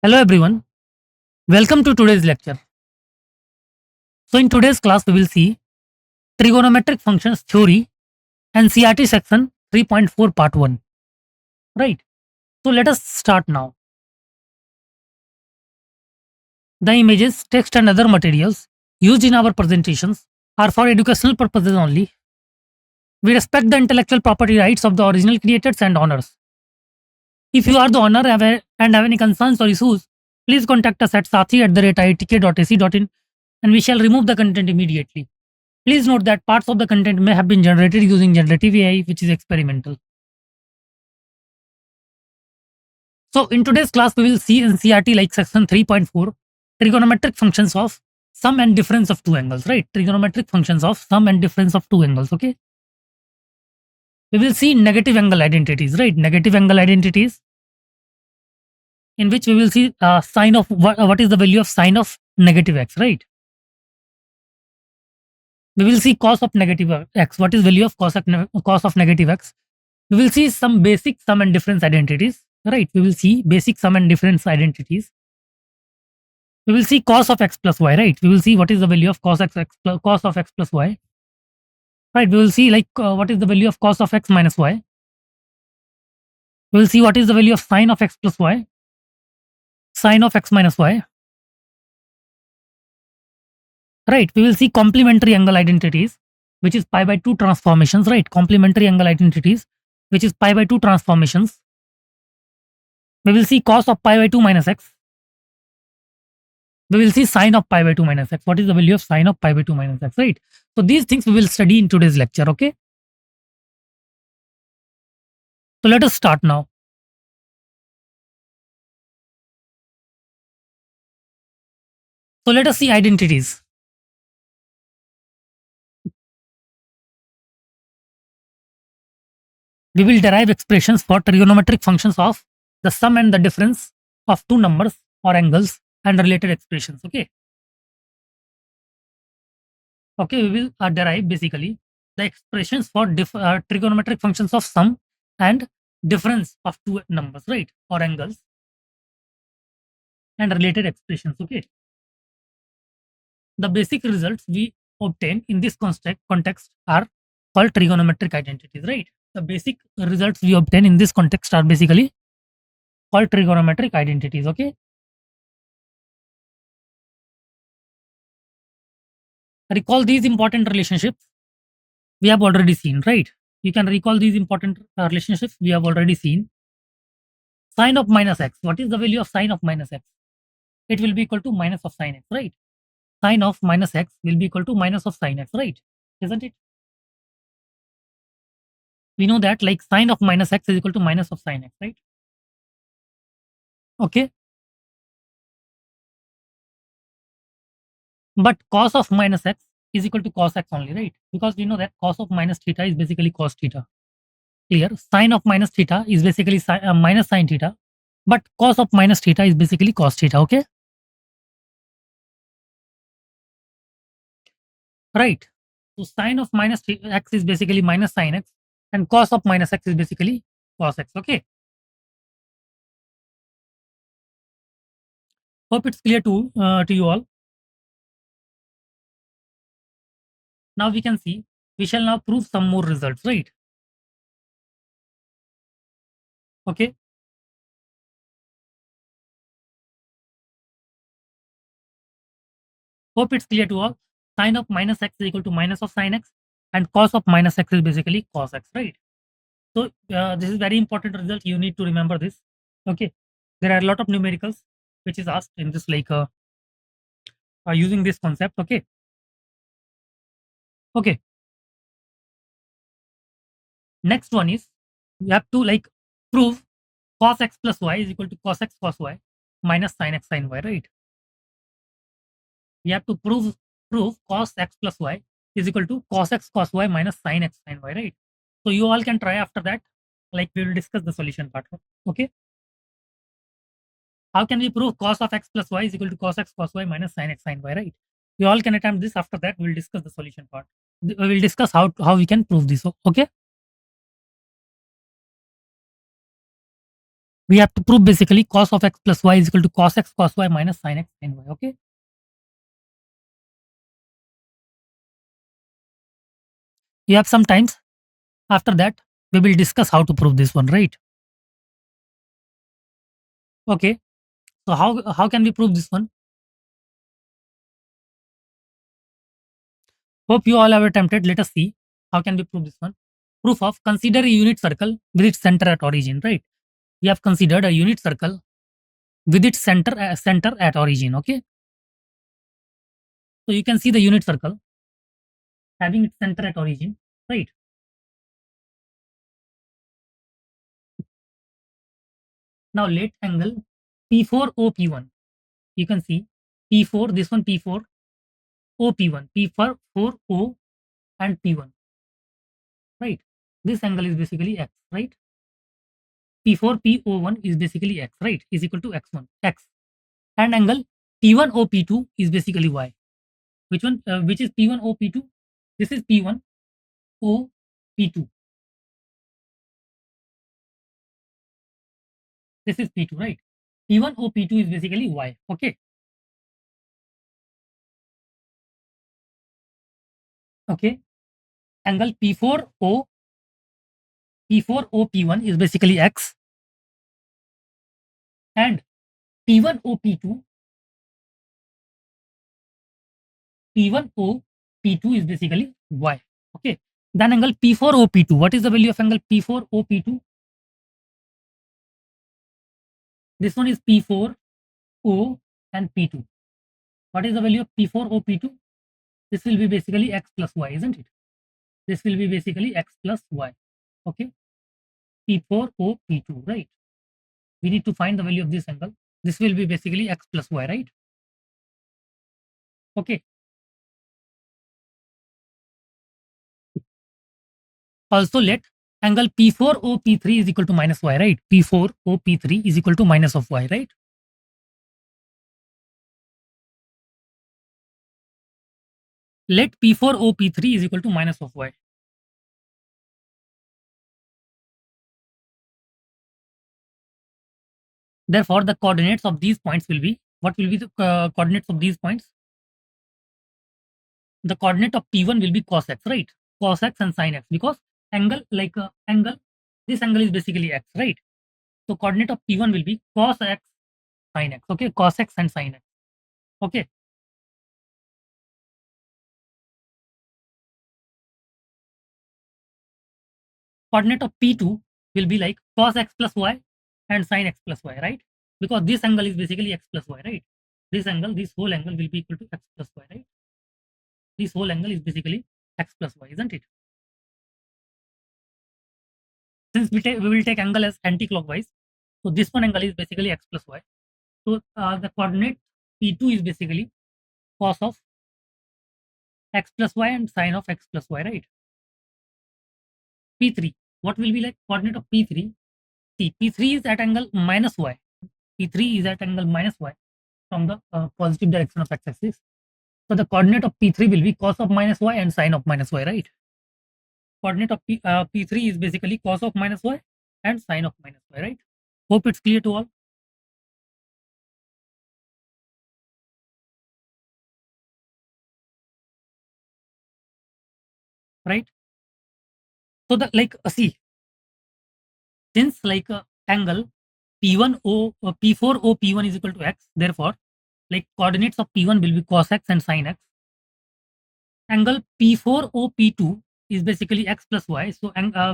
Hello everyone, welcome to today's lecture. So in today's class we will see Trigonometric Functions Theory NCERT Section 3.4 Part 1. Right. So let us start now. The images, text and other materials used in our presentations are for educational purposes only. We respect the intellectual property rights of the original creators and owners. If you are the owner and have any concerns or issues, please contact us at SATHEE@iitk.ac.in and we shall remove the content immediately. Please note that parts of the content may have been generated using generative AI, which is experimental. So in today's class, we will see NCERT like section 3.4, trigonometric functions of sum and difference of two angles, right? Trigonometric functions of sum and difference of two angles, okay? We will see negative angle identities, right? Negative angle identities, in which we will see sine of what is the value of sine of negative x, right? We will see cos of negative x. What is value of cos of negative x? We will see some basic sum and difference identities, right? We will see basic sum and difference identities. We will see cos of x plus y, right? We will see what is the value of cos of x plus y, right? We will see like what is the value of cos of x minus y. We will see what is the value of sine of x plus y, sine of x minus y, right? We will see complementary angle identities, which is pi by 2 transformations, right? Complementary angle identities, which is pi by 2 transformations. We will see cos of pi by 2 minus x. We will see sine of pi by 2 minus x. What is the value of sine of pi by 2 minus x, right? So these things we will study in today's lecture, okay? So let us start now. So let us see identities. We will derive expressions for trigonometric functions of the sum and the difference of two numbers or angles and related expressions, okay? Okay, we will derive basically the expressions for trigonometric functions of sum and difference of two numbers, right? Or angles and related expressions, okay? The basic results we obtain in this context are called trigonometric identities, right? The basic results we obtain in this context are basically called trigonometric identities, okay? Recall these important relationships we have already seen, right? You can recall these important relationships we have already seen. Sine of minus x. What is the value of sine of minus x? It will be equal to minus of sine x, right? Sine of minus x will be equal to minus of sine x, right? Isn't it? We know that like sine of minus x is equal to minus of sine x, right? Okay. But cos of minus x is equal to cos x only, right? Because we know that cos of minus theta is basically cos theta. Clear? Sine of minus theta is basically minus sine theta. But cos of minus theta is basically cos theta, okay? Right. So sine of minus x is basically minus sine x and cos of minus x is basically cos x, okay? Hope it's clear to you all. Now we can see, we shall now prove some more results, right? Okay. Hope it's clear to all. Sine of minus x is equal to minus of sine x and cos of minus x is basically cos x, right? So this is very important result. You need to remember this. Okay. There are a lot of numericals which is asked in this like using this concept. Okay. Okay. Next one is you have to like prove cos x plus y is equal to cos x cos y minus sin x sin y, right? We have to prove cos x plus y is equal to cos x cos y minus sin x sin y, right? So you all can try after that. Like we will discuss the solution part. Okay. How can we prove cos of x plus y is equal to cos x cos y minus sin x sin y, right? You all can attempt this. After that, we will discuss the solution part. We will discuss how we can prove this. Okay. we have to prove basically cos of x plus y is equal to cos x cos y minus sin x sin y. Okay. You have some times. After that, we will discuss how to prove this one, right? Okay. So how can we prove this one? Hope you all have attempted. Let us see how can we prove this one. Proof of consider a unit circle with its center at origin, right? We have considered a unit circle with its center at origin. Okay. So you can see the unit circle having its center at origin, right? Now let angle P4 OP1. You can see P4, this one P4, OP1, P for 4O and P1, right? This angle is basically X, right? P4 PO1 is basically X, right? Is equal to X1, X. And angle P1 OP2 is basically Y. Which one? Which is P1 OP2? This is P1 OP2. This is P2, right? P1 OP2 is basically Y. Okay. Okay. Angle P4 OP1 is basically X, and P1 OP2 P1O P2 is basically Y. Okay. Then angle P4 OP2. What is the value of angle P4 OP2? This one is P4 O and P2. What is the value of P4 OP2? This will be basically X plus Y, isn't it? This will be basically X plus Y. Okay. P4 OP2, right? We need to find the value of this angle. This will be basically X plus Y, right? Okay. Also let angle P4 OP3 is equal to minus Y, right? P4 OP3 is equal to minus of Y, right? Let P4 OP3 is equal to minus of Y. Therefore, the coordinates of these points will be, what will be the coordinates of these points? The coordinate of P1 will be cos x, right? Cos x and sin x, because angle, like angle, this angle is basically x, right? So coordinate of P1 will be cos x sin x. Okay, cos x and sin x. Okay. Coordinate of P2 will be like cos x plus y and sin x plus y, right? Because this angle is basically x plus y, right? This angle, this whole angle will be equal to x plus y, right? This whole angle is basically x plus y, isn't it? Since we will take angle as anti-clockwise, so this one angle is basically x plus y. So the coordinate P2 is basically cos of x plus y and sin of x plus y, right? P3, what will be like coordinate of P3? See, P3 is at angle minus y. P3 is at angle minus y from the positive direction of x-axis. So the coordinate of P3 will be cos of minus y and sin of minus y, right? Coordinate of P3 is basically cos of minus y and sin of minus y, right? Hope it's clear to all. Right? So the like see, since like angle P4O P1 is equal to x, therefore like coordinates of P1 will be cos x and sin x. Angle P4O P2 is basically x plus y. So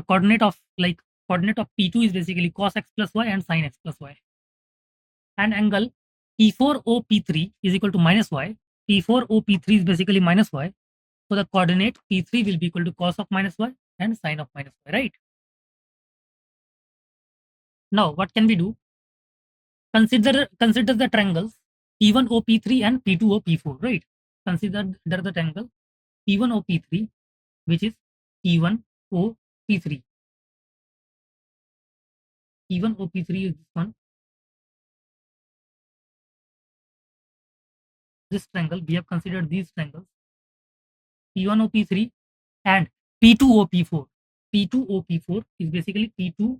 coordinate of P2 is basically cos x plus y and sin x plus y. And angle P4O P3 is equal to minus y. P4O P3 is basically minus y. So the coordinate P3 will be equal to cos of minus y and sin of minus y, right? Now what can we do? Consider the triangles P1O P3 and P2O P4, right? Consider the triangle P1O P3, which is P1O P3. P1O P3 is this one. This triangle, we have considered these triangles P1O P3 and P2O P4. P2O P4 is basically P2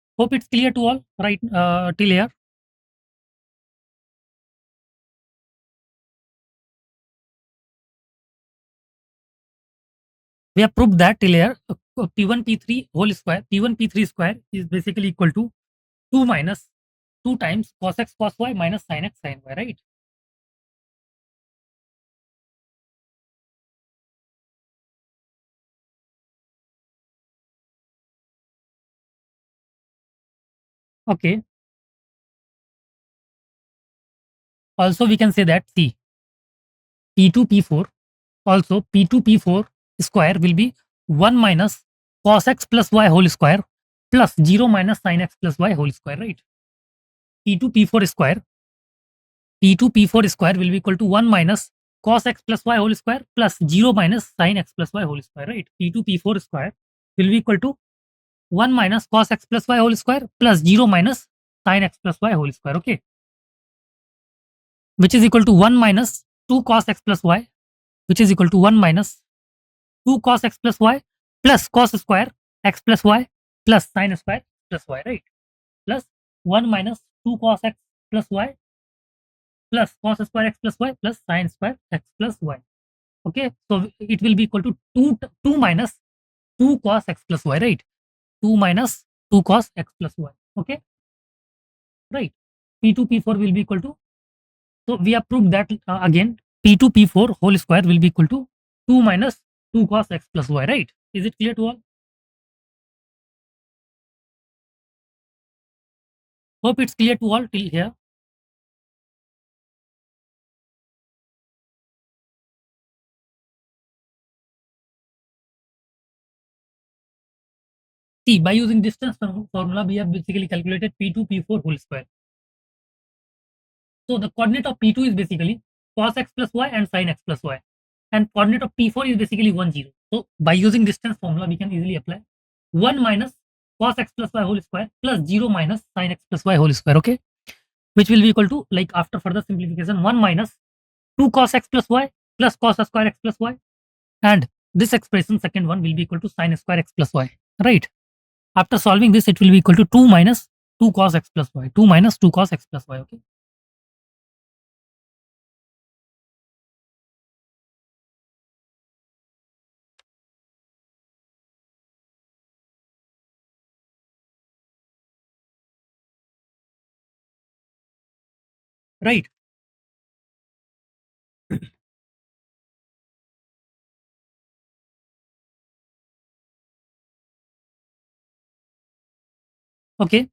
Hope it's clear to all, right, till here. We have proved that till here P1 P3 whole square, P1 P3 square is basically equal to 2 minus 2 times cos x cos y minus sin x sin y, right? Okay. Also we can say that see P2 P4, also P2 P4 square will be 1 minus cos x plus y whole square plus 0 minus sin x plus y whole square, right? P2 P4 square, P2 P4 square will be equal to 1 minus cos x plus y whole square plus 0 minus sin x plus y whole square, right? P2 P4 square will be equal to 1 minus cos x plus y whole square plus 0 minus sin x plus y whole square, okay? Which is equal to 1 minus 2 cos x plus y, which is equal to 1 minus 2 cos x plus y plus cos square x plus y plus sin square plus y, right? Plus 1 minus 2 cos x plus y plus cos square x plus y plus sin square x plus y. Okay, so it will be equal to 2 minus 2 cos x plus y, right? 2 minus 2 cos x plus y. Okay, right? P2 P4 will be equal to, so we have proved that again P2 P4 whole square will be equal to 2 minus 2 cos x plus y, right? Is it clear to all? Hope it's clear to all till here. See, by using distance formula, we have basically calculated P2 P4 whole square. So the coordinate of P2 is basically cos x plus y and sin x plus y. And coordinate of P4 is basically 1, 0. So by using distance formula, we can easily apply 1 minus cos x plus y whole square plus 0 minus sin x plus y whole square, okay? Which will be equal to, like after further simplification, 1 minus 2 cos x plus y plus cos square x plus y. And this expression, second one, will be equal to sin square x plus y, right? After solving this, it will be equal to 2 minus 2 cos x plus y. 2 minus 2 cos x plus y, okay? Right. Okay.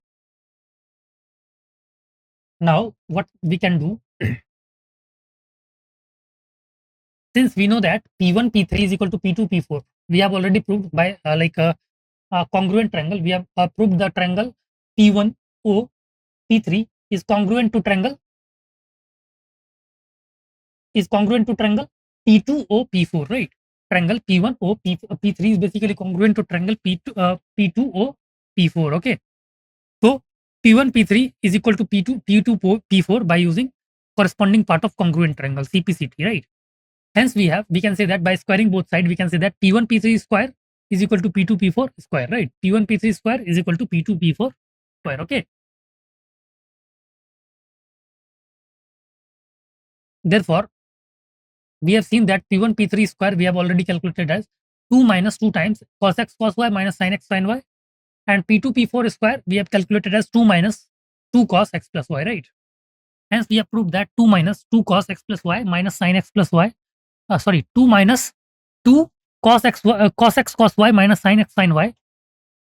Now, what we can do, since we know that P1, P3 is equal to P2, P4, we have already proved by a congruent triangle. We have proved the triangle P1, O, P3 is congruent to triangle P2O P4, right? Triangle P1O P3 is basically congruent to triangle P2O P4. Okay, so P1 P3 is equal to P2 P4 by using corresponding part of congruent triangle CPCT, right? Hence we can say that by squaring both sides we can say that P1 P3 square is equal to P2 P4 square, right? P1 P3 square is equal to P2 P4 square. Okay, therefore we have seen that P1 P3 square we have already calculated as 2 minus 2 times cos x cos y minus sin x sin y, and P2 P4 square we have calculated as 2 minus 2 cos x plus y, right? Hence we have proved that 2 minus 2 cos x plus y minus sin x plus y, 2 minus 2 cos x cos y minus sin x sin y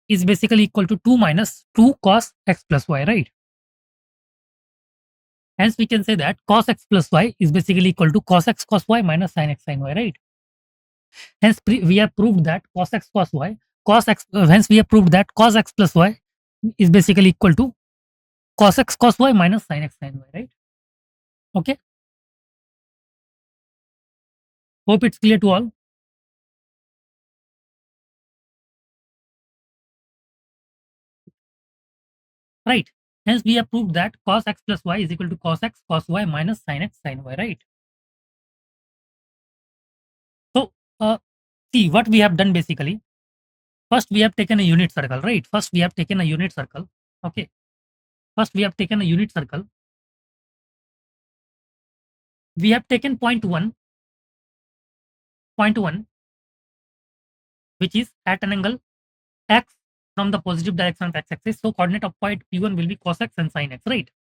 is basically equal to 2 minus 2 cos x plus y, right? Hence we can say that cos x plus y is basically equal to cos x cos y minus sin x sin y, right? Hence we have proved that cos x cos y, hence we have proved that cos x plus y is basically equal to cos x cos y minus sin x sin y, right? Okay. Hope it's clear to all. Right. Hence we have proved that cos x plus y is equal to cos x cos y minus sin x sin y, right? So see what we have done basically. First we have taken a unit circle, right? First we have taken a unit circle. Okay. First, we have taken a unit circle. We have taken point 1, which is at an angle x from the positive direction of x-axis. So coordinate of point P1 will be cos x and sin x, right?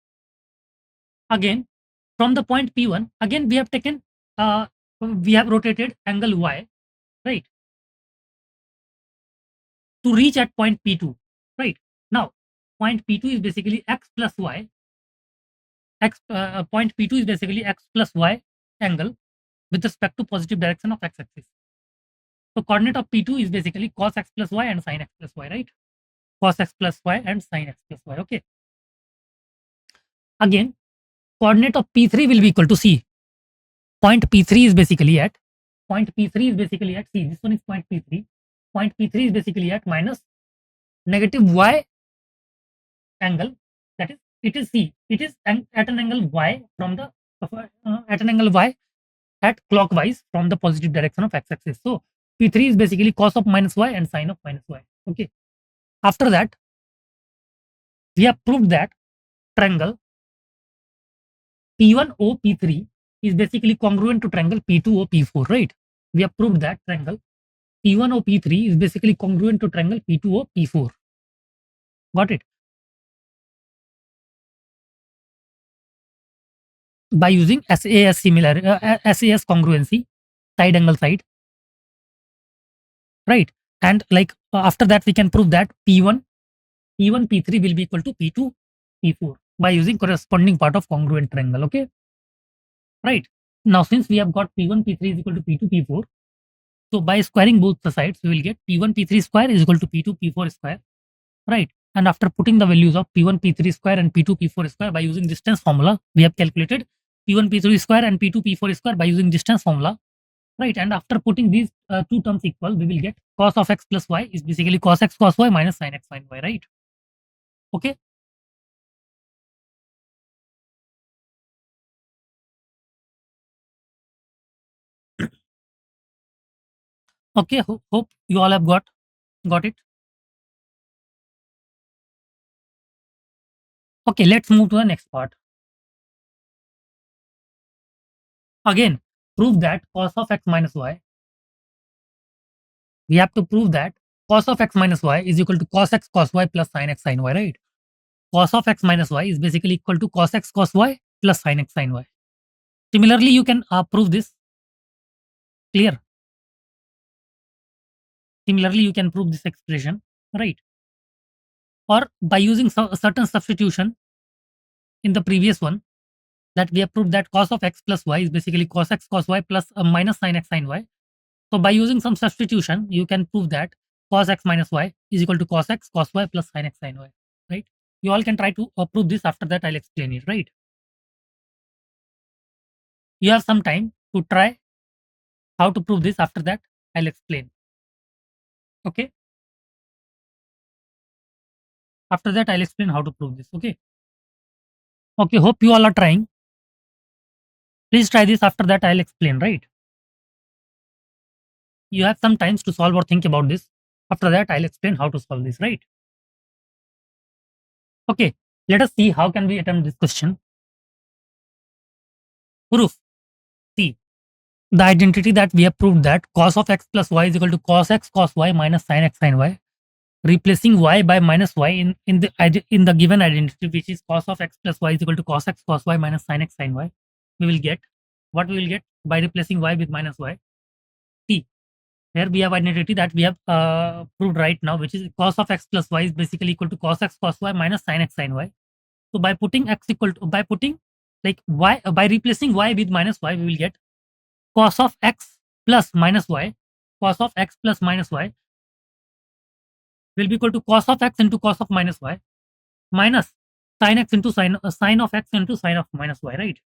Again, from the point P1, again we have taken, we have rotated angle y, right, to reach at point P2, right? Now, point P2 is basically x plus y. Point P2 is basically x plus y angle with respect to positive direction of x-axis. So coordinate of P2 is basically cos x plus y and sin x plus y, right? Cos x plus y and sin x plus y. Okay. Again, coordinate of P3 will be equal to C. Point P3 is basically at, see, this one is point P3. Point P3 is basically at minus negative y angle. That is, it is C. It is at an angle y from the, at an angle y at clockwise from the positive direction of x-axis. So P3 is basically cos of minus y and sin of minus y. Okay. After that, we have proved that triangle P1O P3 is basically congruent to triangle P2O P4, right? We have proved that triangle P1O P3 is basically congruent to triangle P2O P4. Got it? By using SAS SAS congruency, side angle side, right? And like after that, we can prove that P1 P3 will be equal to P2 P4 by using corresponding part of congruent triangle. Okay, right? Now, since we have got P1 P3 is equal to P2 P4, so by squaring both the sides, we will get P1 P3 square is equal to P2 P4 square, right? And after putting the values of P1 P3 square and P2 P4 square by using distance formula, we have calculated P1 P3 square and P2 P4 square by using distance formula, right? And after putting these two terms equal, we will get cos of x plus y is basically cos x cos y minus sin x sin y, right? Okay. Okay, hope you all have got it. Okay, let's move to the next part. Again, prove that cos of x minus y. We have to prove that cos of x minus y is equal to cos x cos y plus sin x sin y, right? Cos of x minus y is basically equal to cos x cos y plus sin x sin y. Similarly, you can prove this. Clear? Similarly, you can prove this expression, right? Or by using certain substitution in the previous one, that we have proved that cos of x plus y is basically cos x cos y plus minus sin x sin y. So by using some substitution, you can prove that cos x minus y is equal to cos x cos y plus sin x sin y, right? You all can try to prove this. After that, I'll explain it, right? You have some time to try how to prove this. After that, I'll explain. Okay. After that, I'll explain how to prove this. Okay. Okay. Hope you all are trying. Please try this. After that, I'll explain, right? You have some times to solve or think about this. After that, I'll explain how to solve this, right? Okay. Let us see how can we attempt this question. Proof. See, the identity that we have proved that cos of x plus y is equal to cos x cos y minus sin x sin y. Replacing y by minus y in the given identity, which is cos of x plus y is equal to cos x cos y minus sin x sin y, we will get what we will get by replacing y with minus y. See, here we have identity that we have proved right now, which is cos of x plus y is basically equal to cos x cos y minus sin x sin y. So by putting x equal to, by putting like y, by replacing y with minus y, we will get cos of x plus minus y. Cos of x plus minus y will be equal to cos of x into cos of minus y minus sin x into sin of x into sin of minus y, right?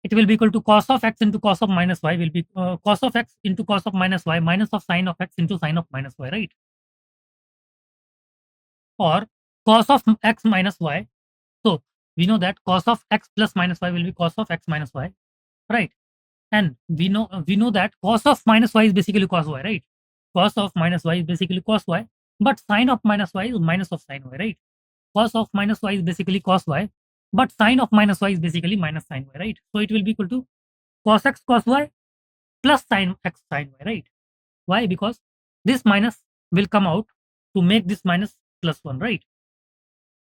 It will be equal to cos of x into cos of minus y will be cos of x into cos of minus y minus of sin of x into sin of minus y, right? Or cos of x minus y. So we know that cos of x plus minus y will be cos of x minus y, right? And we know that cos of minus y is basically cos y, right? Cos of minus y is basically cos y. But sine of minus y is minus of sine y, right? Cos of minus y is basically cos y, but sine of minus y is basically minus sine y, right? So it will be equal to cos x cos y plus sine x sine y, right? Why? Because this minus will come out to make this minus plus 1, right?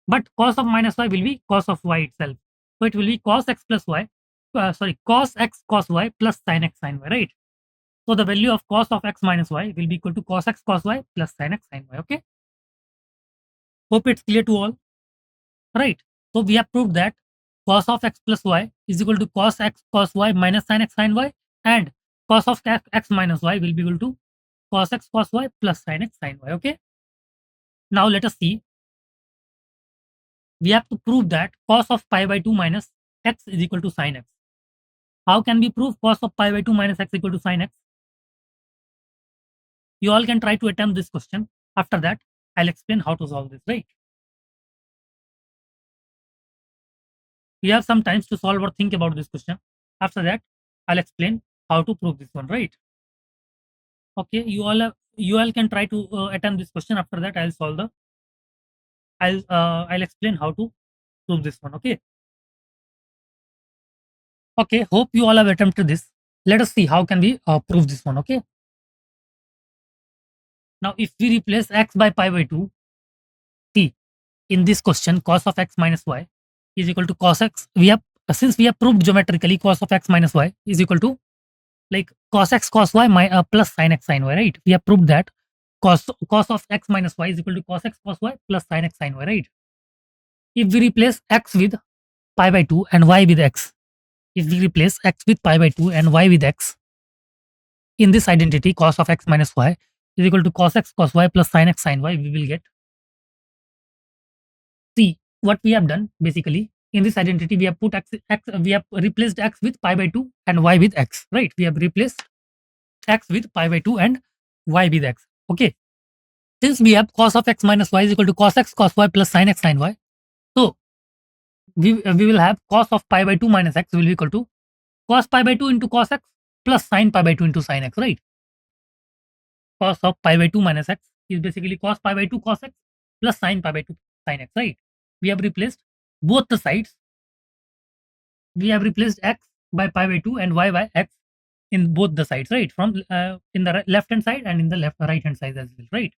But cos of minus y will be cos of y itself. So it will be cos x plus y, cos x cos y plus sin x sin y, right? So the value of cos of x minus y will be equal to cos x cos y plus sin x sin y, okay? Hope it's clear to all, right? So we have proved that cos of x plus y is equal to cos x cos y minus sin x sin y, and cos of x minus y will be equal to cos x cos y plus sin x sin y, okay? Now let us see. We have to prove that cos of pi by 2 minus x is equal to sin x. How can we prove cos of pi by 2 minus x equal to sin x? You all can try to attempt this question. After that, I'll explain how to solve this, right? You have some time to solve or think about this question. After that, I'll explain how to prove this one, right? Okay, you all can try to attempt this question. After that, I'll explain how to prove this one. Okay. Okay. Hope you all have attempted this. Let us see how can we prove this one. Okay. Now, if we replace x by pi by 2, see, in this question, cos of x minus y is equal to cos x. Since we have proved geometrically cos of x minus y is equal to like cos x cos y plus sin x sin y, right? We have proved that cos of x minus y is equal to cos x cos y plus sin x sin y, right? If we replace x with pi by 2 and y with x, if we replace x with pi by 2 and y with x in this identity, cos of x minus y is equal to cos x cos y plus sin x sin y, we will get. See what we have done basically in this identity. We have put we have replaced x with pi by 2 and y with x, right? We have replaced x with pi by 2 and y with x. Okay. Since we have cos of x minus y is equal to cos x cos y plus sin x sin y, so we will have cos of pi by 2 minus x will be equal to cos pi by 2 into cos x plus sin pi by 2 into sin x, right? Cos of pi by 2 minus x is basically cos pi by 2 cos x plus sin pi by 2 sin x, right? We have replaced both the sides. We have replaced x by pi by 2 and y by x in both the sides, right? From in the left hand side and in the right hand side as well, right?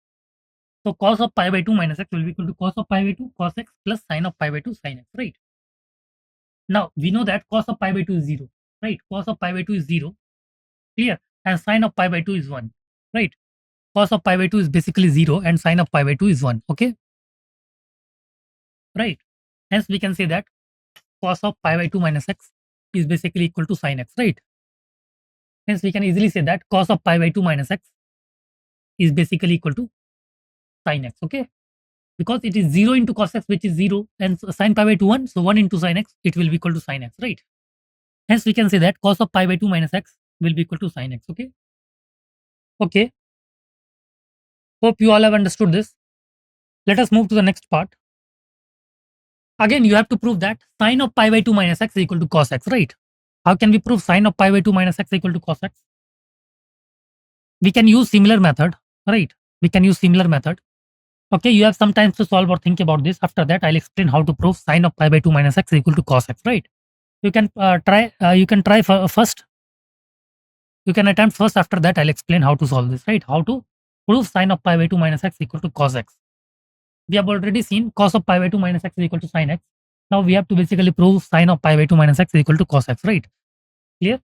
So cos of pi by 2 minus x will be equal to cos of pi by 2 cos x plus sin of pi by 2 sin x, right? Now we know that cos of pi by 2 is 0, right? Cos of pi by 2 is 0, clear? And sin of pi by 2 is 1, right? Cos of pi by 2 is basically 0 and sin of pi by 2 is 1, okay? Right? Hence we can say that cos of pi by 2 minus x is basically equal to sin x, right? Hence we can easily say that cos of pi by 2 minus x is basically equal to sin x, okay? Because it is 0 into cos x, which is 0, and sin pi by 2 1, so 1 into sin x, it will be equal to sin x, right? Hence we can say that cos of pi by 2 minus x will be equal to sin x, okay? Okay. Hope you all have understood this. Let us move to the next part. Again, you have to prove that sin of pi by 2 minus x is equal to cos x, right? How can we prove sin of pi by 2 minus x equal to cos x? We can use similar method, right? We can use similar method. Okay, you have some time to solve or think about this. After that, I'll explain how to prove sin of pi by 2 minus x equal to cos x, right? You can try. You can try first. You can attempt first. After that, I'll explain how to solve this, right? How to prove sin of pi by 2 minus x equal to cos x. We have already seen cos of pi by 2 minus x is equal to sin x. Now we have to basically prove sin of pi by 2 minus x is equal to cos x, right? Clear?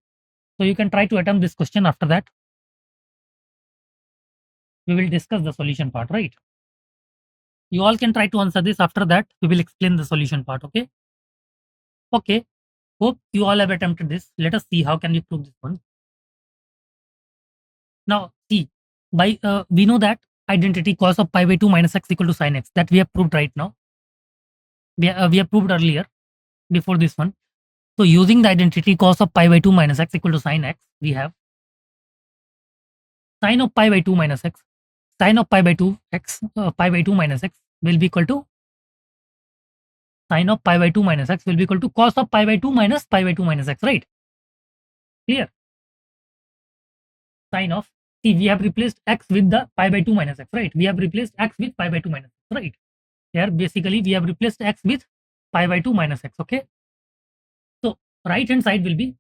So you can try to attempt this question. After that, we will discuss the solution part, right? You all can try to answer this. After that, we will explain the solution part, okay? Okay. Hope you all have attempted this. Let us see how can we prove this one. Now, see, by we know that identity cos of pi by 2 minus x equal to sin x, that we have proved right now. We have proved earlier before this one. So using the identity cos of pi by 2 minus x equal to sin x, we have sin of pi by 2 minus x, sin of pi by 2 x, pi by 2 minus x will be equal to sin of pi by 2 minus x will be equal to cos of pi by 2 minus pi by 2 minus x, right? Clear? Sin of See, we have replaced x with the pi by 2 minus x, right? We have replaced x with pi by 2 minus x, right? Here, basically, we have replaced x with pi by 2 minus x, okay? So, right hand side will be,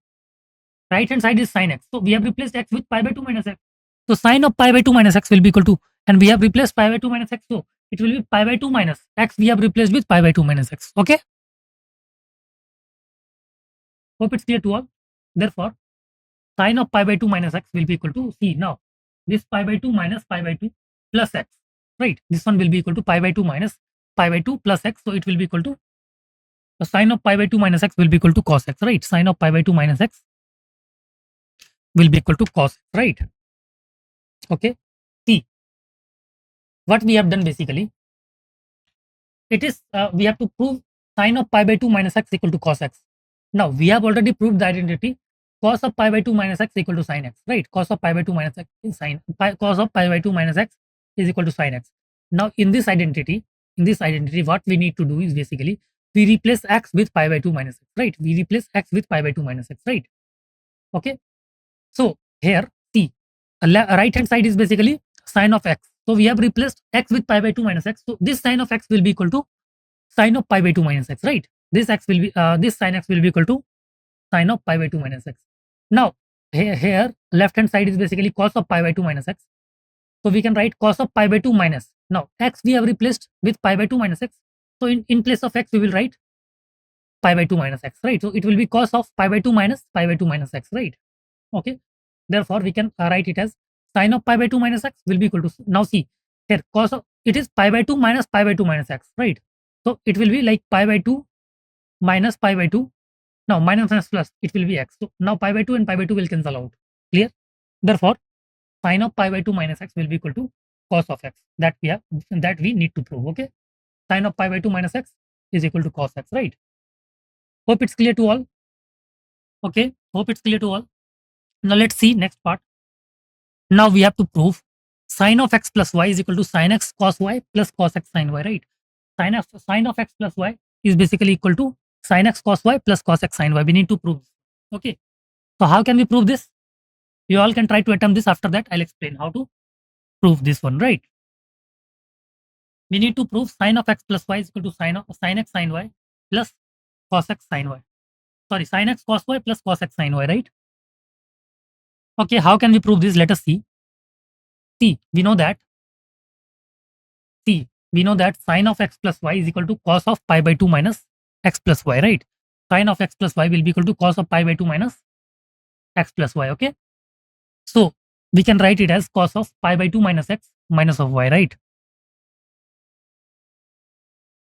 right hand side is sin x. So, we have replaced x with pi by 2 minus x. So, sine of pi by 2 minus x will be equal to, and we have replaced pi by 2 minus x. So, it will be pi by 2 minus x we have replaced with pi by 2 minus x, okay? Hope it's clear to all. Therefore, sine of pi by 2 minus x will be equal to, see now, this pi by 2 minus pi by 2 plus x, right? This one will be equal to pi by 2 minus pi by 2 plus x. So, it will be equal to, the sine of pi by 2 minus x will be equal to cos x, right? Sine of pi by 2 minus x will be equal to cos x, right? Okay. See, what we have done basically, it is, we have to prove sine of pi by 2 minus x equal to cos x. Now, we have already proved the identity cos of pi by 2 minus x equal to sin x, right? Cos of pi by 2 minus x is sin, cos of pi by 2 minus x is equal to sin x. Now, in this identity, what we need to do is basically, we replace x with pi by 2 minus x, right? We replace x with pi by 2 minus x, right? Okay. So, here, see, right hand side is basically sine of x. So, we have replaced x with pi by 2 minus x. So, this sine of x will be equal to sine of pi by 2 minus x, right? This x will be, this sine x will be equal to sine of pi by 2 minus x. Now, here left hand side is basically cos of pi by 2 minus x. So, we can write cos of pi by 2 minus. Now, x we have replaced with pi by 2 minus x. So, in place of x, we will write pi by 2 minus x, right? So, it will be cos of pi by 2 minus pi by 2 minus x, right? Okay. Therefore, we can write it as sine of pi by 2 minus x will be equal to, now see, here cos of, it is pi by 2 minus pi by 2 minus x, right? So, it will be like pi by 2 minus pi by 2. Now, minus plus, it will be x. So, now pi by 2 and pi by 2 will cancel out. Clear? Therefore, sine of pi by 2 minus x will be equal to cos of x, that we need to prove, okay? Sine of pi by 2 minus x is equal to cos x, right? Hope it's clear to all. Okay, hope it's clear to all. Now, let's see next part. Now, we have to prove sine of x plus y is equal to sin x cos y plus cos x sin y, right? Sine of x plus y is basically equal to sin x cos y plus cos x sin y. We need to prove this. Okay. So, how can we prove this? You all can try to attempt this. After that, I'll explain how to prove this one, right? We need to prove sine of x plus y is equal to sin x sin y plus cos x sin y. Sorry, sin x cos y plus cos x sin y, right? Okay, how can we prove this? Let us see. See, we know that sine of x plus y is equal to cos of pi by 2 minus x plus y, right? Sine of x plus y will be equal to cos of pi by 2 minus x plus y, okay? So, we can write it as cos of pi by 2 minus x minus of y, right?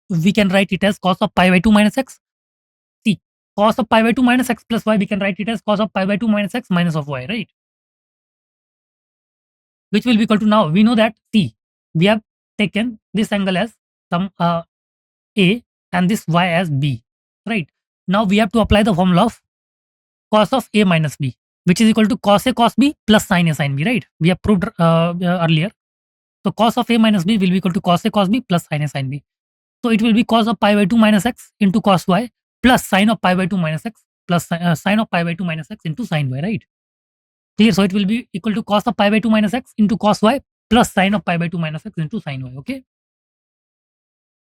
We can write it as cos of pi by 2 minus x. See, cos of pi by 2 minus x plus y, we can write it as cos of pi by 2 minus x minus of y, right? Which will be equal to, now we know that, see, we have taken this angle as some a and this y as b, right? Now, we have to apply the formula of cos of a minus b, which is equal to cos a cos b plus sin a sin b, right? We have proved earlier. So, cos of a minus b will be equal to cos a cos b plus sin a sin b. So, it will be cos of pi by 2 minus x into cos y plus sin of pi by 2 minus x plus sin of pi by 2 minus x into sin y, right? Clear? So, it will be equal to cos of pi by 2 minus x into cos y plus sin of pi by 2 minus x into sin y, okay?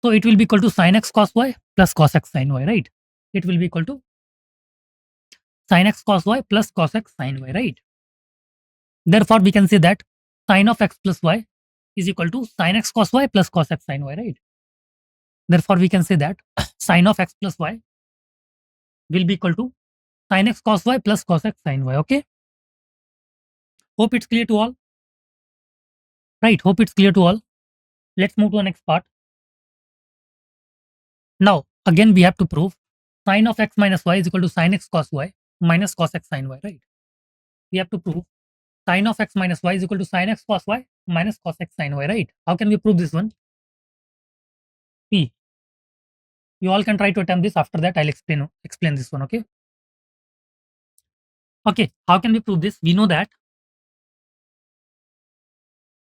So, it will be equal to sin x cos y plus cos x sin y, right? It will be equal to sin x cos y plus cos x sin y, right? Therefore, we can say that sin of x plus y is equal to sin x cos y plus cos x sin y, right? Therefore, we can say that sin of x plus y will be equal to sin x cos y plus cos x sin y, okay? Hope it's clear to all. Right, hope it's clear to all. Let's move to the next part. Now, again, we have to prove sin of x minus y is equal to sin x cos y minus cos x sin y, right? We have to prove sin of x minus y is equal to sin x cos y minus cos x sin y, right? How can we prove this one? See, you all can try to attempt this. After that, I'll explain this one, okay? Okay, how can we prove this? We know that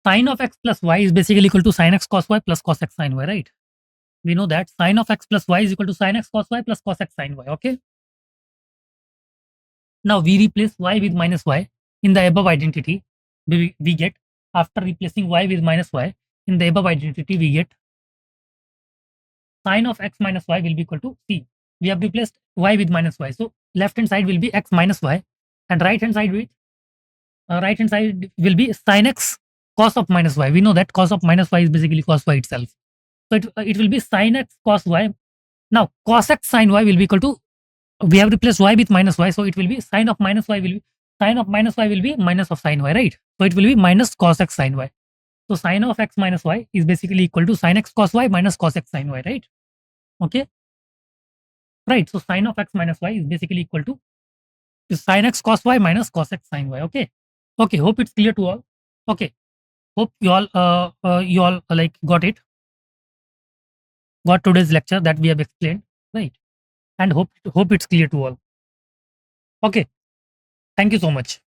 sin of x plus y is basically equal to sin x cos y plus cos x sin y, right? We know that sin of x plus y is equal to sin x cos y plus cos x sin y, okay? Now, we replace y with minus y in the above identity. we get, after replacing y with minus y in the above identity, we get sine of x minus y will be equal to c. We have replaced y with minus y, so left hand side will be x minus y, and right hand side will be sin x cos of minus y. We know that cos of minus y is basically cos y itself. So it will be sin x cos y. Now cos x sin y will be equal to, we have replaced y with minus y, so it will be sine of minus y will be minus of sin y, right? So it will be minus cos x sin y. So sine of x minus y is basically equal to sin x cos y minus cos x sin y, right? Okay, right. So sine of x minus y is basically equal to sin x cos y minus cos x sin y. Okay, okay. Hope it's clear to all. Okay, hope you all like got it. Got today's lecture that we have explained, right? And hope it's clear to all. Okay, thank you so much.